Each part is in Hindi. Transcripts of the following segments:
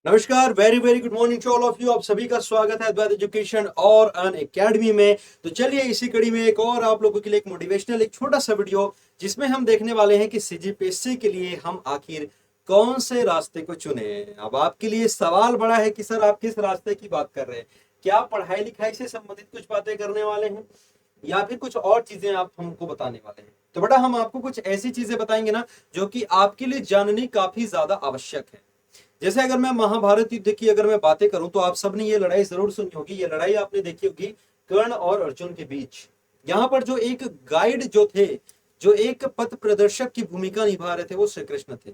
नमस्कार, very very good morning to all of you. आप सभी का स्वागत है अद्वैत एजुकेशन और अन एकेडमी में। तो चलिए इसी कड़ी में एक और आप लोगों के लिए एक मोटिवेशनल एक छोटा सा वीडियो जिसमें हम देखने वाले हैं कि सीजीपीएससी के लिए हम आखिर कौन से रास्ते को चुने। अब आपके लिए सवाल बड़ा है कि सर आप किस रास्ते की बात कर रहे हैं। क्या पढ़ाई लिखाई से संबंधित कुछ बातें करने वाले हैं या फिर कुछ और चीजें आप हमको बताने वाले हैं। तो बेटा हम आपको कुछ ऐसी चीजें बताएंगे ना जो कि आपके लिए जाननी काफी ज्यादा आवश्यक है। जैसे अगर मैं महाभारत युद्ध की अगर मैं बातें करूं तो आप सबने ये लड़ाई जरूर सुनी होगी। ये लड़ाई आपने देखी होगी कर्ण और अर्जुन के बीच। यहाँ पर जो एक गाइड जो थे, जो एक पथ प्रदर्शक की भूमिका निभा रहे थे, वो श्री कृष्ण थे।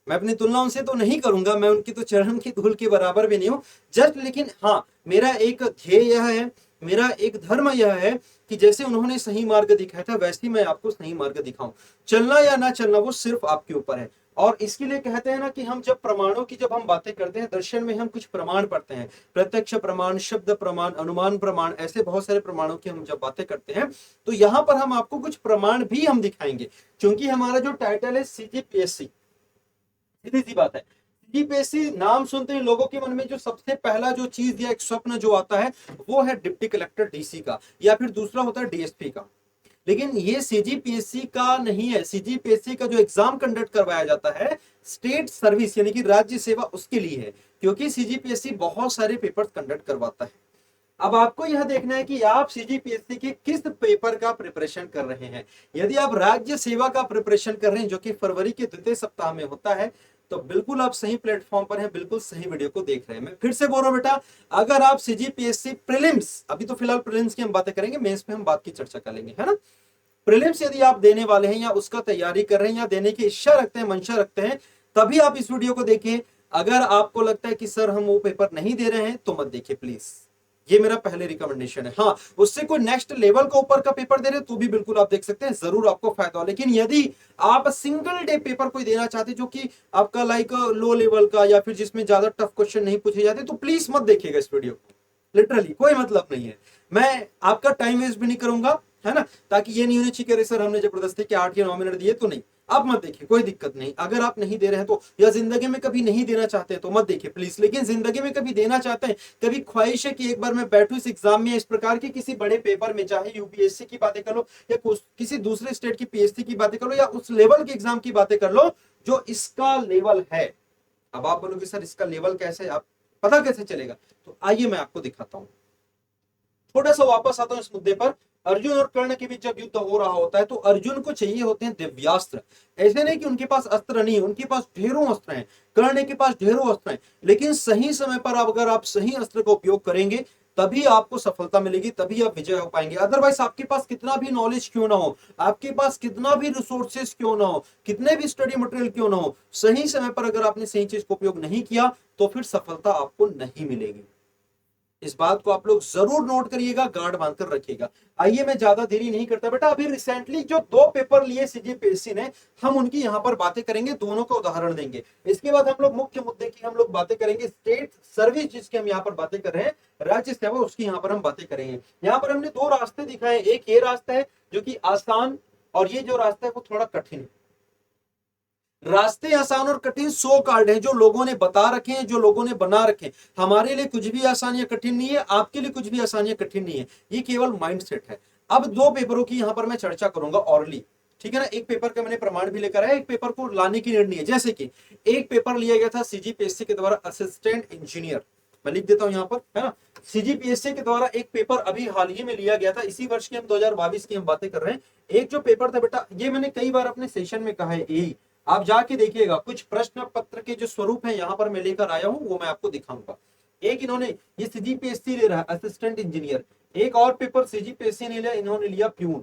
मैं अपनी तुलना उनसे तो नहीं करूंगा, मैं उनकी तो चरण की धूल के बराबर भी नहीं हूं जस्ट, लेकिन हाँ मेरा एक ध्येय यह है, मेरा एक धर्म यह है कि जैसे उन्होंने सही मार्ग दिखाया था वैसे ही मैं आपको सही मार्ग दिखाऊं। चलना या ना चलना वो सिर्फ आपके ऊपर है। और इसके लिए कहते हैं ना कि हम जब प्रमाणों की जब हम बातें करते हैं, दर्शन में हम कुछ प्रमाण पढ़ते हैं, प्रत्यक्ष प्रमाण, शब्द प्रमाण, अनुमान प्रमाण, ऐसे बहुत सारे प्रमाणों की हम जब बातें करते हैं तो यहाँ पर हम आपको कुछ प्रमाण भी हम दिखाएंगे। क्योंकि हमारा जो टाइटल है सीजीपीएससी, सीधी सी बात है, सीजीपीएससी नाम सुनते ही लोगों के मन में जो सबसे पहला जो चीज या एक स्वप्न जो आता है वो है डिप्टी कलेक्टर डीसी का, या फिर दूसरा होता है डीएसपी का। लेकिन ये सीजीपीएससी का नहीं है। सीजीपीएससी का जो एग्जाम कंडक्ट करवाया जाता है स्टेट सर्विस यानी कि राज्य सेवा, उसके लिए है। क्योंकि सीजीपीएससी बहुत सारे पेपर कंडक्ट करवाता है। अब आपको यह देखना है कि आप सीजीपीएससी के किस पेपर का प्रिपरेशन कर रहे हैं। यदि आप राज्य सेवा का प्रिपरेशन कर रहे हैं जो कि फरवरी के द्वितीय सप्ताह में होता है, तो बिल्कुल आप सही प्लेटफॉर्म पर हैं, बिल्कुल सही वीडियो को देख रहे हैं। मैं फिर से बोल रहा हूं बेटा, अगर आप सीजीपीएससी प्रीलिम्स, अभी तो फिलहाल प्रीलिम्स की हम बातें करेंगे, मेंस पे हम बात की चर्चा करेंगे, है ना। प्रीलिम्स यदि आप देने वाले हैं या उसका तैयारी कर रहे हैं या देने की इच्छा रखते हैं, मंशा रखते हैं, तभी आप इस वीडियो को देखिए। अगर आपको लगता है कि सर हम वो पेपर नहीं दे रहे हैं तो मत देखिए प्लीज। ये मेरा पहले रिकमेंडेशन है। हाँ, उससे कोई नेक्स्ट लेवल का ऊपर का पेपर दे रहे हैं तो भी बिल्कुल आप देख सकते हैं, जरूर आपको फायदा हो। लेकिन यदि आप सिंगल डे पेपर कोई देना चाहते हैं जो कि आपका लाइक लो लेवल का या फिर जिसमें ज्यादा टफ क्वेश्चन नहीं पूछे जाते, तो प्लीज मत देखिएगा इस वीडियो को। लिटरली कोई मतलब नहीं है। मैं आपका टाइम वेस्ट भी नहीं करूंगा, है ना, ताकि ये नहीं होने चाहिए कि सर हमने जबरदस्ती के 8 या 9 मिनट दिए, तो नहीं। आप मत देखिए, कोई दिक्कत नहीं। अगर आप नहीं दे रहे हैं तो, या जिंदगी में कभी नहीं देना चाहते हैं तो मत देखिए प्लीज। लेकिन जिंदगी में कभी देना चाहते हैं, कभी ख्वाहिश है कि एक बार मैं बैठूं इस एग्जाम में, इस प्रकार के किसी बड़े पेपर में, चाहे यूपीएससी की बातें कर लो या किसी दूसरे स्टेट की पीएससी की बातें कर लो या उस लेवल के एग्जाम की बातें कर लो जो इसका लेवल है। अब आप बोलोगे सर इसका लेवल कैसे, आप पता कैसे चलेगा, तो आइए मैं आपको दिखाता हूं। थोड़ा सा वापस आता हूं इस मुद्दे पर। अर्जुन और कर्ण के बीच जब युद्ध हो रहा होता है तो अर्जुन को चाहिए होते हैं दिव्यास्त्र। ऐसे नहीं कि उनके पास अस्त्र नहीं है, उनके पास ढेरों अस्त्र हैं। कर्ण के पास ढेरों अस्त्र हैं। लेकिन सही समय पर अगर आप सही अस्त्र का उपयोग करेंगे तभी आपको सफलता मिलेगी, तभी आप विजय हो पाएंगे। अदरवाइज आपके पास कितना भी नॉलेज क्यों ना हो, आपके पास कितना भी रिसोर्सेस क्यों ना हो, कितने भी स्टडी मटेरियल क्यों ना हो, सही समय पर अगर आपने सही चीज का उपयोग नहीं किया तो फिर सफलता आपको नहीं मिलेगी। इस बात को आप लोग जरूर नोट करिएगा, गार्ड बांधकर रखिएगा। आइए मैं ज्यादा देरी नहीं करता बेटा, अभी रिसेंटली जो 2 पेपर लिए सीजीपीएससी ने, हम उनकी यहां पर बातें करेंगे, दोनों का उदाहरण देंगे। इसके बाद हम लोग मुख्य मुद्दे की हम लोग बातें करेंगे। स्टेट सर्विस जिसकी हम यहाँ पर बातें कर रहे हैं, राज्य सेवा, उसकी यहाँ पर हम बातें करेंगे। यहाँ पर हमने 2 रास्ते दिखाए, एक ये रास्ता है जो कि आसान, और ये जो रास्ता है वो थोड़ा कठिन है। रास्ते आसान और कठिन 100 कार्ड हैं जो लोगों ने बता रखे हैं, जो लोगों ने बना रखे हैं। हमारे लिए कुछ भी आसान या कठिन नहीं है, आपके लिए कुछ भी आसान या कठिन नहीं है, ये केवल माइंडसेट है। अब 2 पेपरों की यहां पर मैं चर्चा करूंगा ऑरली, ठीक है ना। एक पेपर का मैंने प्रमाण भी लेकर आया, एक पेपर को लाने की निर्णय है। जैसे कि एक पेपर लिया गया था सीजीपीएससी के द्वारा असिस्टेंट इंजीनियर, मैं लिख देता हूं यहां पर, है ना। सीजीपीएससी के द्वारा एक पेपर अभी हाल ही में लिया गया था, इसी वर्ष की हम 2022 की हम बातें कर रहे हैं। एक जो पेपर था बेटा, ये मैंने कई बार अपने सेशन में कहा है, यही आप जाके देखिएगा। कुछ प्रश्न पत्र के जो स्वरूप है यहां पर मैं लेकर आया हूं, वो मैं आपको दिखाऊंगा। एक इन्होंने, ये सीजीपीएससी ले रहा है असिस्टेंट इंजीनियर। एक और पेपर सीजीपीएससी ने लिया, इन्होंने लिया प्यून।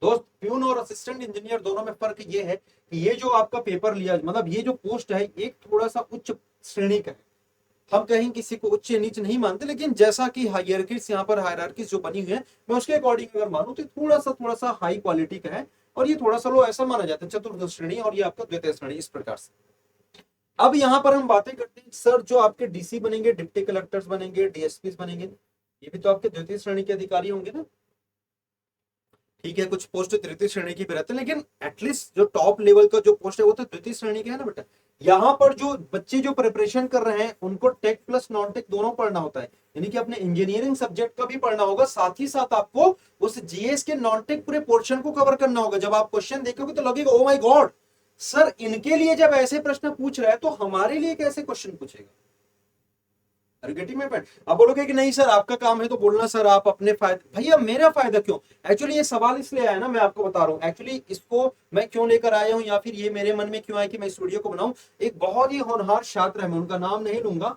दोस्त, प्यून और असिस्टेंट इंजीनियर दोनों में फर्क ये है कि ये जो आपका पेपर लिया, मतलब ये जो पोस्ट है, एक थोड़ा सा उच्च श्रेणी का है। हम कहीं किसी को उच्च नीच नहीं मानते, लेकिन जैसा कि हायरार्कीज यहाँ पर हायरार्कीज जो बनी हुई है, मैं उसके अकॉर्डिंग अगर मानूं तो थोड़ा सा हाई क्वालिटी का है। और ये थोड़ा सा लो ऐसा माना जाता है, चतुर्थ श्रेणी, और ये आपका द्वितीय श्रेणी, इस प्रकार से। अब यहाँ पर हम बातें करते हैं सर, जो आपके डीसी बनेंगे, डिप्टी कलेक्टर्स बनेंगे, डीएसपी बनेंगे, ये भी तो आपके द्वितीय श्रेणी के अधिकारी होंगे ना। ठीक है, कुछ पोस्ट तृतीय श्रेणी की भी रहते हैं, लेकिन एटलीस्ट जो टॉप लेवल का जो पोस्ट है वो तो द्वितीय श्रेणी का है ना बेटा। यहाँ पर जो बच्चे जो प्रिपरेशन कर रहे हैं उनको टेक प्लस नॉन टेक दोनों पढ़ना होता है, यानी कि अपने इंजीनियरिंग सब्जेक्ट का भी पढ़ना होगा, साथ ही साथ आपको उस जीएस के नॉन टेक पूरे पोर्शन को कवर करना होगा। जब आप क्वेश्चन देखोगे तो लगेगा ओ माय गॉड, सर इनके लिए जब ऐसे प्रश्न पूछ रहा है तो हमारे लिए कैसे क्वेश्चन पूछेगा। Getting my point. आप बोलोगे कि नहीं सर आपका काम है तो बोलना, सर आप अपने फायदे, भैया मेरा फायदा क्यों। एक्चुअली ये सवाल इसलिए आया ना, मैं आपको बता रहा हूं एक्चुअली इसको मैं क्यों लेकर आया हूं, या फिर ये मेरे मन में क्यों आया कि मैं इस वीडियो को बनाऊं। एक बहुत ही होनहार छात्र है, मैं उनका नाम नहीं लूंगा,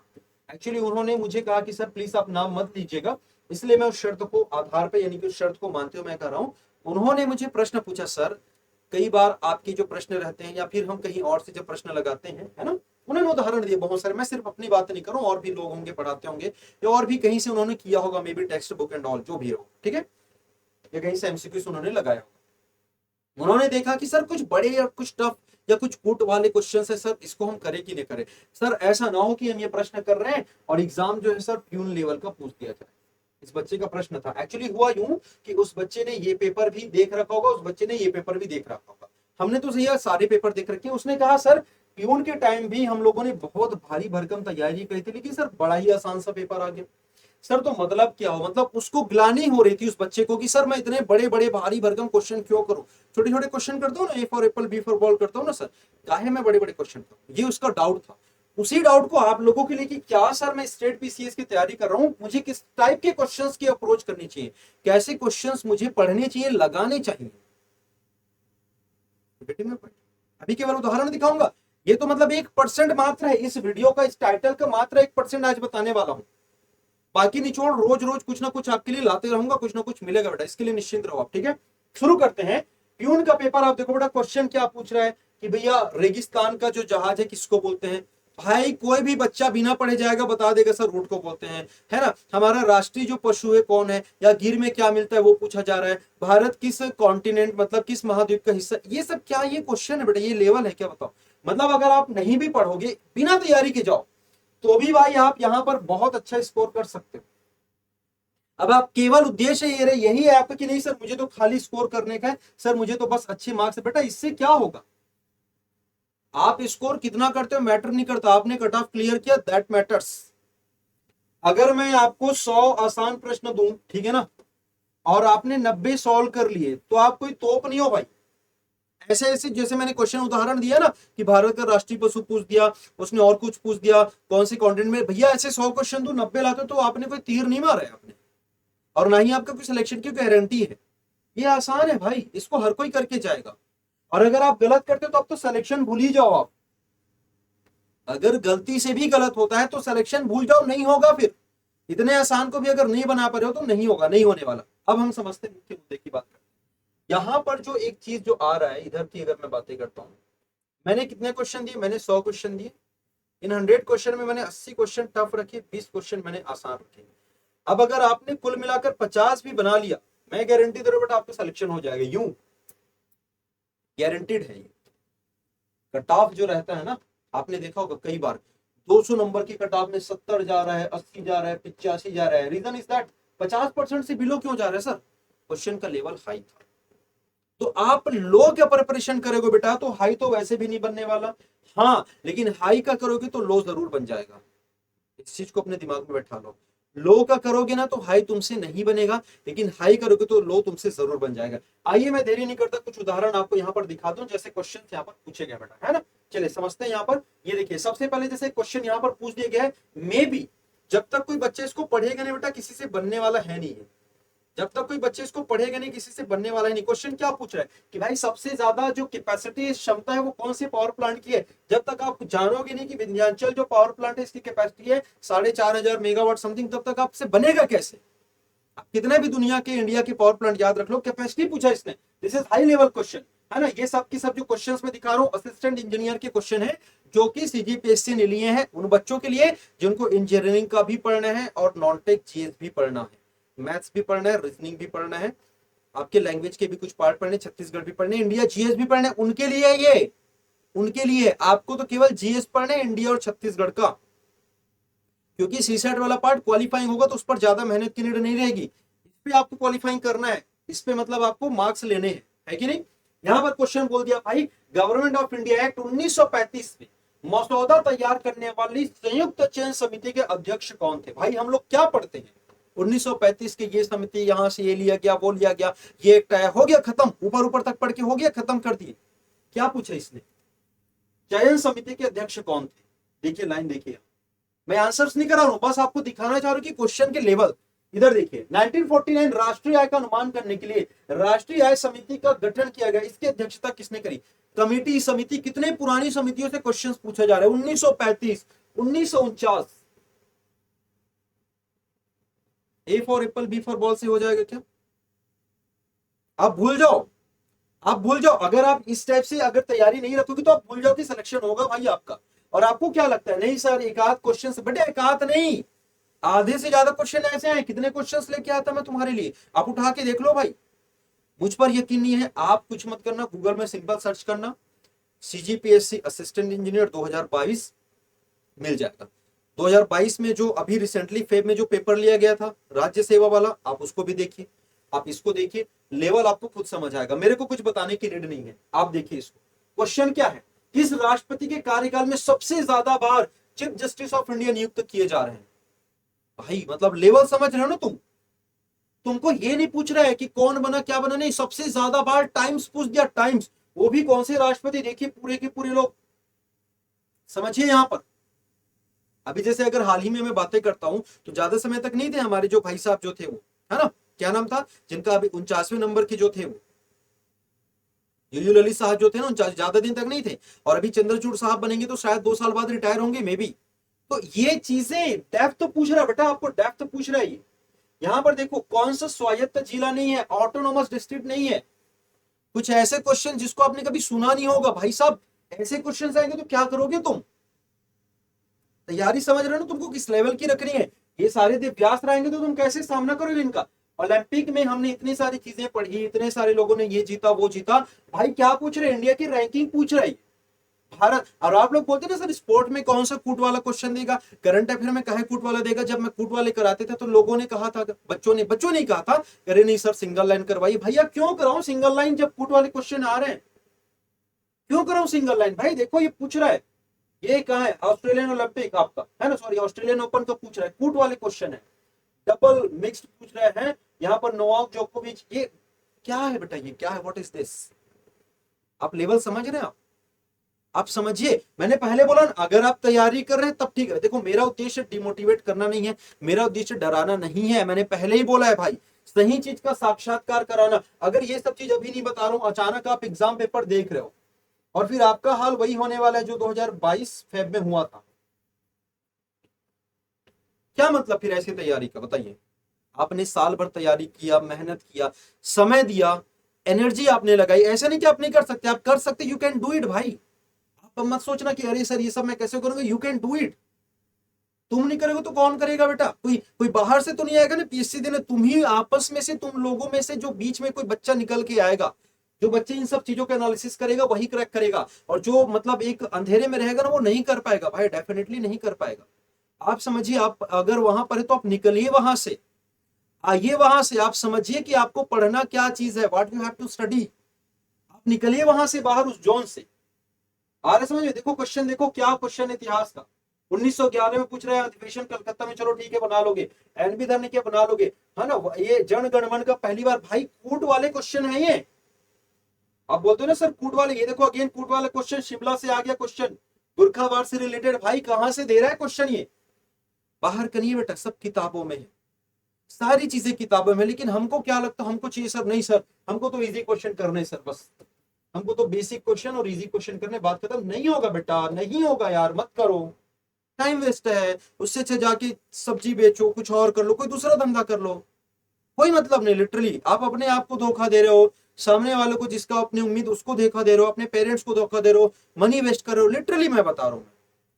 एक्चुअली उन्होंने मुझे कहा कि सर प्लीज आप नाम मत लीजिएगा, इसलिए मैं उस शर्त को आधार पे यानी कि उस शर्त को मानते हुए मैं कर रहा हूं। उन्होंने मुझे प्रश्न पूछा, सर कई बार आपके जो प्रश्न रहते हैं या फिर हम कहीं और से जब प्रश्न लगाते हैं, है ना, उन्होंने उदाहरण दिए बहुत सारे, मैं सिर्फ अपनी बात नहीं करूं, और भी लोग होंगे पढ़ाते होंगे या और भी कहीं से उन्होंने किया होगा, may be text book and all जो भी हो, ठीक है, या कहीं से एमसीक्यूज उन्होंने लगाया होगा। उन्होंने देखा कि सर कुछ बड़े या कुछ टफ या कुछ पुट वाले क्वेश्चन है सर, इसको हम करें कि नहीं करें। सर ऐसा ना हो कि हम ये प्रश्न कर रहे हैं और एग्जाम जो है सर प्यून लेवल का पूछ दिया जाए। इस बच्चे का प्रश्न था, एक्चुअली हुआ यूं कि उस बच्चे ने ये पेपर भी देख रखा होगा, उस बच्चे ने ये पेपर भी देख रखा होगा, हमने तो भैया सारे पेपर देख रखे हैं। उसने कहा सर प्यून के टाइम भी हम लोगों ने बहुत भारी भरकम तैयारी करी थी, लेकिन सर बड़ा ही आसान सा पेपर आ गया। सर तो मतलब क्या हो, मतलब उसको ग्लानि हो रही थी उस बच्चे को कि सर मैं इतने बड़े बड़े भारी भरकम क्वेश्चन क्यों करूं, छोटे छोटे क्वेश्चन करता हूं ना, A for apple B for ball करता हूं ना सर, काहे मैं बड़े बड़े क्वेश्चन करूं, ये उसका डाउट था। उसी डाउट को आप लोगों के लिए कि क्या सर मैं स्टेट पीसीएस की तैयारी कर रहा हूं, मुझे किस टाइप के क्वेश्चंस की अप्रोच करनी चाहिए, कैसे क्वेश्चंस मुझे पढ़ने चाहिए, लगाने चाहिए। अभी केवल उदाहरण दिखाऊंगा, ये तो मतलब 1% मात्र है इस वीडियो का, इस टाइटल का मात्र 1% आज बताने वाला हूं, बाकी निचोड़ रोज रोज कुछ ना कुछ आपके लिए लाते रहूंगा, कुछ ना कुछ मिलेगा बेटा, इसके लिए निश्चिंत रहो आप, ठीक है। शुरू करते हैं। प्यून का पेपर आप देखो बेटा, क्वेश्चन क्या पूछ रहा है कि भैया रेगिस्तान का जो जहाज है किसको बोलते हैं। भाई कोई भी बच्चा बिना पढ़े जाएगा बता देगा सर ऊंट को बोलते हैं, है ना। हमारा राष्ट्रीय जो पशु है कौन है, या गिर में क्या मिलता है वो पूछा जा रहा है। भारत किस कॉन्टिनेंट मतलब किस महाद्वीप का हिस्सा, ये सब क्या ये क्वेश्चन है बेटा, ये लेवल है क्या बताओ। मतलब अगर आप नहीं भी पढ़ोगे बिना तैयारी के जाओ तो भी भाई आप यहां पर बहुत अच्छा स्कोर कर सकते हो। अब आप केवल उद्देश्य ये यही है आपका कि नहीं सर मुझे तो खाली स्कोर करने का है, सर मुझे तो बस अच्छे मार्क्स, बेटा इससे क्या होगा। आप स्कोर कितना करते हो मैटर नहीं करता, आपने कट ऑफ क्लियर किया दैट मैटर्स। अगर मैं आपको 100 आसान प्रश्न दूं, ठीक है ना, और आपने 90 सॉल्व कर लिए तो आप कोई तोप नहीं हो भाई। ऐसे ऐसे जैसे मैंने क्वेश्चन उदाहरण दिया ना कि भारत का राष्ट्रीय पशु पूछ दिया, उसने और कुछ पूछ दिया, कौन से कॉन्टिनेंट में, भैया ऐसे 100 क्वेश्चन दो 90 लाते तो आपने कोई तीर नहीं मारा है आपने, और ना ही आपका कोई सिलेक्शन की गारंटी है। ये आसान है भाई, इसको हर कोई करके जाएगा। और अगर आप गलत करते हो तो अब तो सिलेक्शन भूल ही जाओ आप, अगर गलती से भी गलत होता है तो सिलेक्शन भूल जाओ, नहीं होगा फिर। इतने आसान को भी अगर नहीं बना पा रहे हो तो नहीं होगा, नहीं होने वाला। अब हम समझते हैं मुख्य मुद्दे की बात करते हैं। यहां पर जो एक चीज जो आ रहा है इधर की, अगर मैं बातें करता हूं, मैंने कितने क्वेश्चन दिए, मैंने 100 क्वेश्चन दिए। इन 100 क्वेश्चन में मैंने 80 क्वेश्चन टफ रखे, 20 क्वेश्चन मैंने आसान रखे। अब अगर आपने कुल मिलाकर 50 भी बना लिया, मैं गारंटी दे रहा हूं बेटा आपका सिलेक्शन हो जाएगा, यूं गारंटीड है। ये कट ऑफ जो रहता है ना, आपने देखा होगा कई बार 200 नंबर की कट ऑफ में 70 जा रहा है, 80 जा रहा है, 85 जा रहा है। रीजन इज दैट 50% से बिलो क्यों जा रहा है सर, क्वेश्चन का लेवल हाई था। तो आप लो क्या प्रिपरेशन करोगे बेटा, तो हाई तो वैसे भी नहीं बनने वाला, हाँ लेकिन हाई का करोगे तो लो जरूर बन जाएगा। इस चीज को अपने दिमाग में बैठा लो, लो का करोगे ना तो हाई तुमसे नहीं बनेगा, लेकिन हाई करोगे तो लो तुमसे जरूर बन जाएगा। आइए मैं देरी नहीं करता, कुछ उदाहरण आपको यहाँ पर दिखा दूं, जैसे क्वेश्चन यहाँ पर पूछे गए बेटा, है ना। चलिए समझते हैं यहाँ पर। ये देखिए सबसे पहले जैसे क्वेश्चन यहाँ पर पूछ दिया गया है, मे बी जब तक कोई बच्चा इसको पढ़ेगा नहीं बेटा किसी से बनने वाला है नहीं है, जब तक कोई बच्चे इसको पढ़ेगा नहीं किसी से बनने वाला ही नहीं। क्वेश्चन क्या पूछ रहा है कि भाई सबसे ज्यादा जो कैपेसिटी क्षमता है वो कौन से पावर प्लांट की है। जब तक आप जानोगे नहीं कि विंध्याचल जो पावर प्लांट है इसकी कैपेसिटी है 4,500 मेगावाट समथिंग, तब तक आपसे बनेगा कैसे। आप कितने भी दुनिया के इंडिया के पावर प्लांट याद रख लो, कैपेसिटी पूछा इसने, this is high level question, है ना। ये सब की सब जो क्वेश्चंस मैं दिखा रहा हूँ असिस्टेंट इंजीनियर के क्वेश्चन है, जो कि सीजीपीएससी ने लिए हैं उन बच्चों के लिए जिनको इंजीनियरिंग का भी पढ़ना है और नॉन टेक जीएस भी पढ़ना है, मैथ्स भी पढ़ना है, रीजनिंग भी पढ़ना है, आपके लैंग्वेज के भी कुछ पार्ट पढ़ने, छत्तीसगढ़ भी पढ़ने, इंडिया जीएस भी पढ़ने, उनके लिए ये, उनके लिए आपको तो केवल जीएस पढ़ना है इंडिया और छत्तीसगढ़ का, क्योंकि सीसेट वाला पार्ट क्वालिफाइंग होगा तो उस पर ज्यादा मेहनत की नीड नहीं रहेगी, इस पे आपको क्वालिफाइंग करना है, इस पे मतलब आपको मार्क्स लेने हैं, है कि नहीं। यहां पर क्वेश्चन बोल दिया भाई, गवर्नमेंट ऑफ इंडिया एक्ट 1935 में मसौदा तैयार करने वाली संयुक्त चयन समिति के अध्यक्ष कौन थे? भाई हम लोग क्या पढ़ते हैं, 1935 की ये समिति, यहां से ये लिया गया, वो लिया गया, ये एक हो गया खत्म, ऊपर ऊपर तक पढ़ के हो गया, खत्म कर दिए। क्या पूछा इसने? चयन समिति के अध्यक्ष कौन थे? देखिए लाइन देखिए, मैं आंसर्स नहीं करा रहा हूं, बस आपको दिखाना चाह रहा हूं कि क्वेश्चन के लेवल। इधर देखिए, 1949 राष्ट्रीय आय का अनुमान करने के लिए राष्ट्रीय आय समिति का गठन किया गया। इसकी अध्यक्षता किसने करी? कमेटी समिति। कितने पुरानी समितियों से क्वेश्चंस पूछे जा रहे हैं? 1935, 1949। A for apple, B for ball से हो जाएगा क्या? आप भूल जाओ, आप भूल जाओ। अगर आप इस टाइप से अगर तैयारी नहीं रखोगे तो आप भूल जाओ कि सिलेक्शन होगा भाई आपका। और आपको क्या लगता है? नहीं सर, एक आध क्वेश्चन से बेटे, एक आध नहीं, आधे से ज्यादा क्वेश्चन ऐसे हैं। कितने क्वेश्चंस लेके आता मैं तुम्हारे लिए, आप उठा के देख लो भाई। मुझ पर यकीन नहीं है, आप कुछ मत करना, गूगल में सिंपल सर्च करना सीजीपीएससी असिस्टेंट इंजीनियर 2022, मिल जाएगा। 2022 में जो अभी रिसेंटली फेब में जो पेपर लिया गया था राज्य सेवा वाला, आप उसको भी देखिए, आप इसको देखिए, लेवल आपको खुद समझ आएगा। मेरे को कुछ बताने की नीड नहीं है, आप देखिए इसको। क्वेश्चन क्या है? किस राष्ट्रपति के कार्यकाल में सबसे ज्यादा बार चीफ जस्टिस ऑफ इंडिया नियुक्त किए जा रहे हैं? भाई मतलब लेवल समझ रहे हो ना तुम? तुमको ये नहीं पूछ रहा है कि कौन बना क्या बना, नहीं, सबसे ज्यादा बार टाइम्स पूछ दिया, टाइम्स। वो भी कौन से राष्ट्रपति? देखिए पूरे के पूरे लोग, समझिए यहां पर। अभी जैसे अगर हाल ही में मैं बातें करता हूं तो ज्यादा समय तक नहीं थे हमारे जो भाई साहब जो थे वो, है ना, क्या नाम था जिनका अभी 49वें नंबर के जो थे वो, यूयू ललित साहब जो थे ना, ज्यादा दिन तक नहीं थे। और अभी चंद्रचूड़ साहब बनेंगे तो शायद 2 साल बाद रिटायर होंगे मे बी। तो ये चीजें डेप्थ तो पूछ रहा है बेटा, आपको डेप्थ तो पूछ रहा है ये। यहां पर देखो, कौन सा स्वायत्त जिला नहीं है, ऑटोनोमस डिस्ट्रिक्ट नहीं है। कुछ ऐसे क्वेश्चन जिसको आपने कभी सुना नहीं होगा भाई साहब, ऐसे क्वेश्चन आएंगे तो क्या करोगे तुम? तैयारी समझ रहे हो ना तुमको किस लेवल की रखनी है? ये सारे दिव्यास रहेंगे तो तुम कैसे सामना करोगे इनका? ओलंपिक में हमने इतनी सारी चीजें पढ़ी, इतने सारे लोगों ने ये जीता वो जीता, भाई क्या पूछ रहे? इंडिया की रैंकिंग पूछ रही भारत। और आप लोग बोलते ना सर स्पोर्ट में कौन सा कूट वाला क्वेश्चन देगा, करंट अफेयर में कहे कूट वाला देगा। जब मैं कूट वाले कराते थे तो लोगों ने कहा था, बच्चों ने कहा था, अरे नहीं सर सिंगल लाइन करवाइए। भैया क्यों कराऊं सिंगल लाइन जब कूट वाले क्वेश्चन आ रहे हैं? क्यों कराऊं सिंगल लाइन? भाई देखो ये पूछ रहा है, ये कहा है ऑस्ट्रेलियन ओलंपिक आपका, है ना, सॉरी ऑस्ट्रेलियन ओपन का पूछ रहा है, कूट वाले क्वेश्चन है। डबल मिक्स्ड पूछ रहे हैं यहाँ पर, नोवाक जोकोविच, ये क्या है बेटा, ये क्या है, व्हाट इज दिस? आप लेवल समझ रहे हैं? आप समझिए, मैंने पहले बोला ना, अगर आप तैयारी कर रहे हैं तब ठीक है। देखो मेरा उद्देश्य डिमोटिवेट करना नहीं है, मेरा उद्देश्य डराना नहीं है, मैंने पहले ही बोला है भाई, सही चीज का साक्षात्कार कराना। अगर ये सब चीज अभी नहीं बता रहा हूं, अचानक आप एग्जाम पेपर देख रहे हो और फिर आपका हाल वही होने वाला है जो 2022 फेब में हुआ था, क्या मतलब फिर ऐसी तैयारी का? बताइए। आपने साल भर तैयारी किया, मेहनत किया, समय दिया, एनर्जी आपने लगाई, ऐसा नहीं कि आप नहीं कर सकते, आप कर सकते, यू कैन डू इट भाई। आप मत सोचना कि अरे सर ये सब मैं कैसे करूंगा, यू कैन डू इट। तुम नहीं करोगे तो कौन करेगा बेटा? कोई कोई बाहर से तो नहीं आएगा ना पीएससी देने, तुम ही आपस में से, तुम लोगों में से जो बीच में कोई बच्चा निकल के आएगा, जो बच्चे इन सब चीजों का एनालिसिस करेगा वही क्रैक करेगा। और जो मतलब एक अंधेरे में रहेगा ना वो नहीं कर पाएगा भाई, डेफिनेटली नहीं कर पाएगा। आप समझिए, आप अगर वहां पर है तो आप निकलिए वहां से, आइए वहां से, आप समझिए कि आपको पढ़ना क्या चीज है, what you have to study. आप निकलिए वहां से बाहर, उस जोन से। आ रहा समझ में? देखो क्वेश्चन, देखो क्या क्वेश्चन इतिहास का, 1911 में पूछ रहे हैं अधिवेशन कलकत्ता में, चलो ठीक है बना लोगे। एनबी धर ने क्या बना लोगे, है ना। ये जन गण मन का पहली बार, भाई कूट वाले क्वेश्चन है ये। आप बोलते हो ना सर कूट वाले, ये देखो अगेन कूट वाला क्वेश्चन, शिमला से आ गया क्वेश्चन, बुरखा वार से रिलेटेड। भाई कहां से दे रहा है क्वेश्चन ये? बाहर करिए बेटा, सब किताबों में है, सारी चीजें किताबों में। लेकिन हमको क्या लगता है, हमको चाहिए सर, नहीं सर हमको तो इजी क्वेश्चन करने सर, बस हमको तो बेसिक क्वेश्चन और इजी क्वेश्चन करने, बात खत्म। नहीं होगा बेटा, नहीं होगा यार, मत करो, टाइम वेस्ट है। उससे अच्छा जाके सब्जी बेचो, कुछ और कर लो, कोई दूसरा धंधा कर लो, कोई मतलब नहीं। लिटरली आप अपने आप को धोखा दे रहे हो, सामने वालों को जिसका अपनी उम्मीद उसको धोखा दे रहे हो, अपने पेरेंट्स को धोखा दे रहे हो, मनी वेस्ट कर रहे हो। लिटरली मैं बता रहा हूं,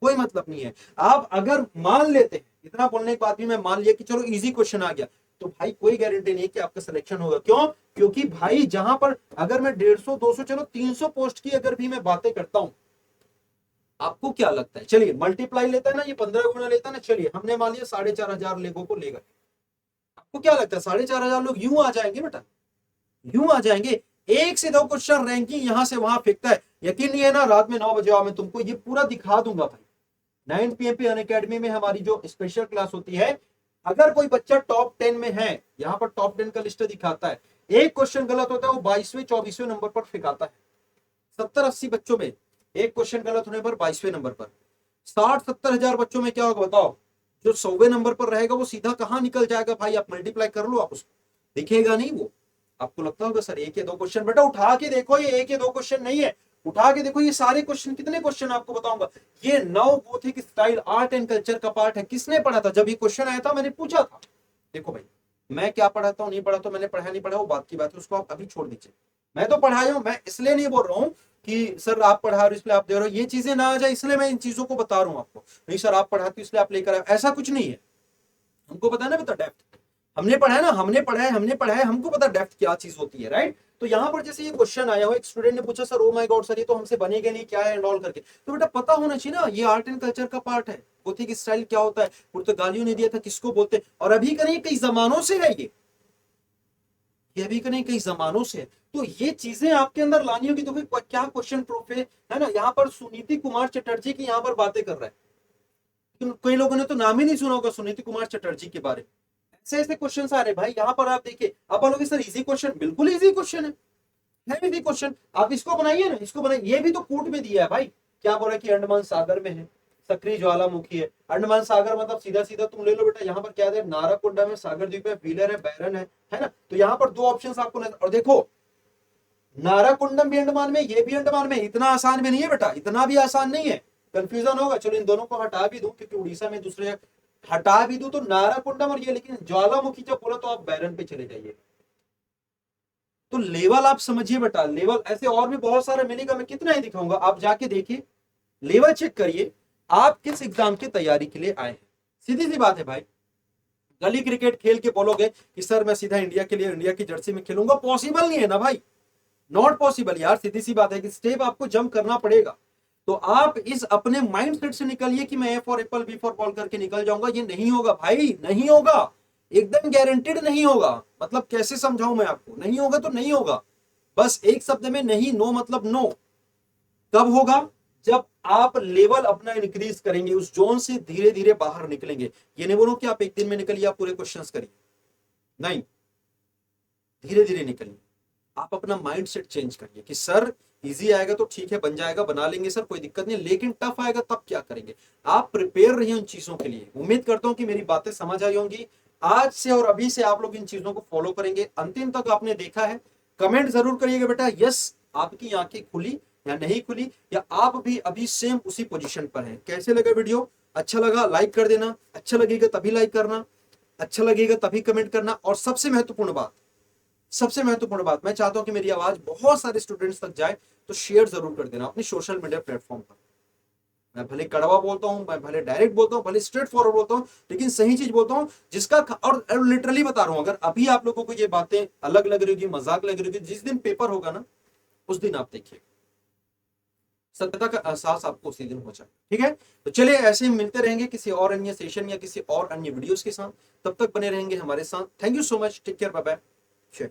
कोई मतलब नहीं है। आप अगर मान लेते हैं, इतना बोलने के बाद भी मैं मान लिया कि चलो इजी क्वेश्चन आ गया, तो भाई कोई गारंटी नहीं है कि आपका सिलेक्शन होगा। क्यों? क्योंकि भाई जहां पर अगर मैं 150 200 चलो 300 पोस्ट की अगर भी मैं बातें करता हूं, आपको क्या लगता है, चलिए मल्टीप्लाई लेता है ना, ये 15 गुना लेता है ना, चलिए हमने मान लिया 4,500 लोगों को लेकर, आपको क्या लगता है 4,500 लोग यूं आ जाएंगे बेटा? यूं आ जाएंगे? 1 से 2 क्वेश्चन रैंकिंग यहां से वहां फेंकता है। यकीन नहीं है ना, रात में 9 बजे आओ, मैं तुमको ये पूरा दिखा दूंगा भाई। 9 PM पे अनअकैडमी में हमारी जो स्पेशल क्लास होती है, अगर कोई बच्चा टॉप 10 में है, यहाँ पर टॉप 10 का लिस्ट दिखाता है, एक क्वेश्चन गलत होता है वो 22वें 24वें नंबर पर फेंकाता है। 70-80 बच्चों में एक क्वेश्चन गलत होने पर 22वें नंबर पर, 60-70 हजार बच्चों में क्या होगा बताओ, जो 100वें नंबर पर रहेगा वो सीधा कहां निकल जाएगा भाई, आप मल्टीप्लाई कर लो, आप उसको दिखेगा नहीं वो। आपको लगता होगा सर 1 या 2 क्वेश्चन, बेटा उठा के देखो, ये 1 या 2 क्वेश्चन नहीं है, उठा के देखो ये सारे क्वेश्चन। कितने क्वेश्चन आपको बताऊंगा, ये 9 Gothic style art and culture का पार्ट है। किसने पढ़ा था जब ये क्वेश्चन आया था, मैंने पूछा था। देखो भाई, मैं क्या पढ़ाता हूँ, नहीं पढ़ा तो मैंने पढ़ा नहीं पढ़ा वो बात की बात है, उसको आप अभी छोड़ दीजिए। मैं तो पढ़ाया हूं, मैं इसलिए नहीं बोल रहा हूँ कि सर आप पढ़ा रहे हो इसलिए आप दे रहे हो, ये चीजें ना आ जाए इसलिए मैं इन चीजों को बता रहा हूँ आपको। नहीं सर आप पढ़ाते हो इसलिए आप लेकर आए, ऐसा कुछ नहीं है। हमको पता है ना, पता डेप्थ, हमने पढ़ा है ना, हमने पढ़ा है, हमको पता डेप्थ क्या चीज होती है, राइट। तो यहाँ पर जैसे ये क्वेश्चन आया हो, एक स्टूडेंट ने पूछा sir oh my God sir ये तो हमसे बनेगा नहीं, क्या है एंड ऑल करके, तो बेटा पता होना चाहिए ना, ये आर्ट एंड कल्चर का पार्ट है। गोथिक स्टाइल क्या होता है, पुर्तगालियों ने दिया था, किसको बोलते हैं, और अभी का नहीं कई जमानों से है ये अभी का नहीं कई जमानों से है। तो ये चीजें आपके अंदर लानी होगी। तो फिर क्या क्वेश्चन प्रूफ है ना। यहाँ पर सुनीति कुमार चटर्जी की यहाँ पर बातें कर रहा है, कई लोगों ने तो नाम ही नहीं सुना होगा सुनीति कुमार चटर्जी के बारे में। ऐसे ऐसे क्वेश्चन आ रहे भाई, यहाँ पर आप देखिए, आप बोलोगे सर इजी क्वेश्चन, बिल्कुल इजी क्वेश्चन है इजी क्वेश्चन, आप इसको बनाइए ना, इसको बनाइए। ये भी तो कूट में दिया है भाई, क्या बोल रहा है कि अंडमान सागर में है, सक्रिय ज्वालामुखी है। अंडमान सागर मतलब सीधा सीधा तुम ले लो बेटा, यहाँ पर क्या है, नाराकुंडा में, सागर द्वीप है, व्हीलर है, बैरन है ना। तो यहाँ पर 2 ऑप्शंस आपको नजर, और देखो नाराकुंडम भी अंडमान में, ये भी अंडमान में, इतना आसान भी नहीं है बेटा, इतना भी आसान नहीं है। कंफ्यूजन होगा, चलो इन दोनों को हटा भी दूं क्योंकि उड़ीसा में दूसरे, हटा भी दूं तो नाराकुंडम और ये, लेकिन ज्वालामुखी जब बोला तो आप बैरन पे चले जाइए। तो लेवल आप समझिए बेटा, लेवल ऐसे और भी बहुत सारे मिलेगा, मैं कितना ही दिखाऊंगा, आप जाके देखिए, लेवल चेक करिए, आप किस एग्जाम की तैयारी के लिए आए हैं। सीधी सी बात है भाई, गली क्रिकेट खेल के बोलोगे कि सर मैं सीधा इंडिया के लिए इंडिया की जर्सी में खेलूंगा, पॉसिबल नहीं है ना भाई, नॉट पॉसिबल यार। सीधी सी बात है कि स्टेप आपको जंप करना पड़ेगा। तो आप इस अपने माइंडसेट से निकलिए कि मैं A for apple B for ball करके निकल जाऊंगा, ये नहीं होगा भाई, नहीं होगा, एकदम गारंटेड नहीं होगा। मतलब कैसे समझाऊं मैं आपको, नहीं होगा तो नहीं होगा, बस एक शब्द में नहीं, नो मतलब नो। कब होगा, जब आप लेवल अपना इंक्रीज करेंगे, उस जोन से धीरे धीरे बाहर निकलेंगे। ये नहीं बोलो कि आप एक दिन में निकलिए आप पूरे क्वेश्चंस करिए, नहीं, धीरे धीरे निकलिए। आप अपना माइंडसेट चेंज करिए कि सर इजी आएगा तो ठीक है, बन जाएगा, बना लेंगे सर, कोई दिक्कत नहीं, लेकिन टफ आएगा तब क्या करेंगे। आप प्रिपेयर रहिए उन चीजों के लिए। उम्मीद करता हूं कि मेरी बातें समझ आई होंगी। आज से और अभी से आप लोग इन चीजों को फॉलो करेंगे, अंतिम तक आपने देखा है, कमेंट जरूर करिएगा बेटा, यस आपकी आंखें खुली या नहीं खुली, या आप भी अभी सेम उसी पोजीशन पर हैं। कैसे लगा वीडियो, अच्छा लगा लाइक कर देना, अच्छा लगेगा तभी लाइक करना, अच्छा लगेगा तभी कमेंट करना। और सबसे महत्वपूर्ण बात, सबसे महत्वपूर्ण बात, मैं चाहता हूं कि मेरी आवाज बहुत सारे स्टूडेंट्स तक जाए, तो शेयर जरूर कर देना अपनी सोशल मीडिया प्लेटफॉर्म पर। मैं भले कड़वा बोलता हूं, मैं भले डायरेक्ट बोलता हूं, भले स्ट्रेट फॉरवर्ड बोलता हूं, लेकिन सही चीज बोलता हूं जिसका और लिटरली बता रहा हूं। अगर अभी आप लोगों को ये बातें अलग लग रही होगी, मजाक लग रही होगी, जिस दिन पेपर होगा ना उस दिन आप देखिए सत्यता का एहसास आपको उसी दिन हो जाए। ठीक है, तो चलिए ऐसे ही मिलते रहेंगे किसी और अन्य सेशन या किसी और अन्य वीडियोस के साथ, तब तक बने रहेंगे हमारे साथ। Thank you so much, take care, bye bye.